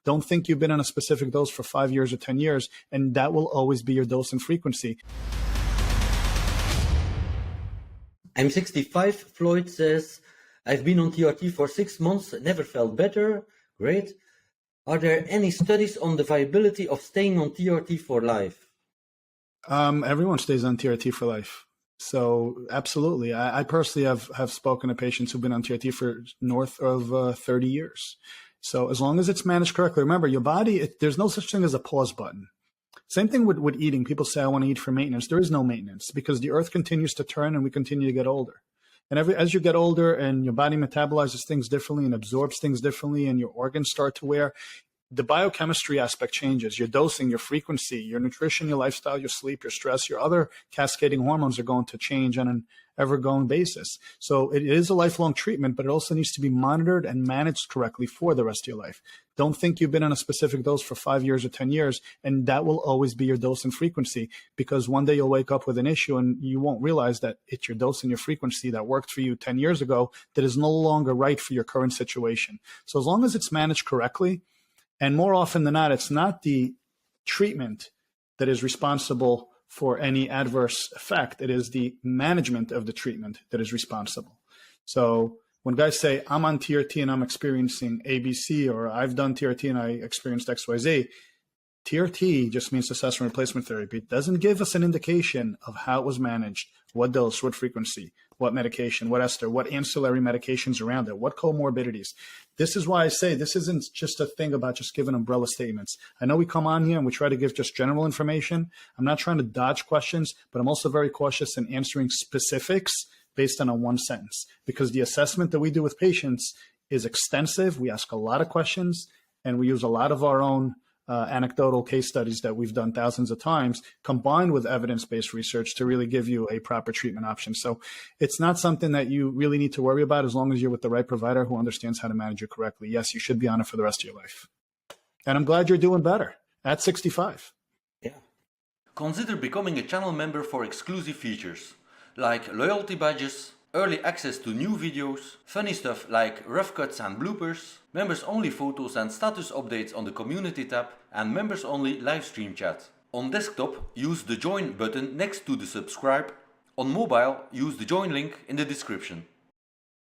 Don't think you've been on a specific dose for 5 years or 10 years, and that will always be your dose and frequency. I'm 65, Floyd says. I've been on TRT for 6 months, never felt better. Great. Are there any studies on the viability of staying on TRT for life? Everyone stays on TRT for life. So absolutely. I personally have spoken to patients who've been on TRT for north of 30 years. So as long as it's managed correctly, remember your body, there's no such thing as a pause button. Same thing with eating. People say, I want to eat for maintenance. There is no maintenance because the earth continues to turn and we continue to get older. And as you get older and your body metabolizes things differently and absorbs things differently and your organs start to wear, the biochemistry aspect changes. Your dosing, your frequency, your nutrition, your lifestyle, your sleep, your stress, your other cascading hormones are going to change on an ever-going basis. So it is a lifelong treatment, but it also needs to be monitored and managed correctly for the rest of your life. Don't think you've been on a specific dose for 5 years or 10 years, and that will always be your dose and frequency, because one day you'll wake up with an issue and you won't realize that it's your dose and your frequency that worked for you 10 years ago that is no longer right for your current situation. So as long as it's managed correctly, and more often than not, it's not the treatment that is responsible for any adverse effect. It is the management of the treatment that is responsible. So when guys say, I'm on TRT and I'm experiencing ABC, or I've done TRT and I experienced XYZ, TRT just means testosterone replacement therapy. It doesn't give us an indication of how it was managed, what dose, what frequency, what medication, what ester, what ancillary medications around it, what comorbidities. This is why I say this isn't just a thing about just giving umbrella statements. I know we come on here and we try to give just general information. I'm not trying to dodge questions, but I'm also very cautious in answering specifics based on a one sentence, because the assessment that we do with patients is extensive. We ask a lot of questions and we use a lot of our own anecdotal case studies that we've done thousands of times, combined with evidence-based research to really give you a proper treatment option. So it's not something that you really need to worry about as long as you're with the right provider who understands how to manage it correctly. Yes, you should be on it for the rest of your life. And I'm glad you're doing better at 65. Yeah. Consider becoming a channel member for exclusive features, like loyalty badges, early access to new videos, funny stuff like rough cuts and bloopers, members only photos and status updates on the community tab, and members only live stream chat. On desktop, use the join button next to the subscribe. On mobile, use the join link in the description.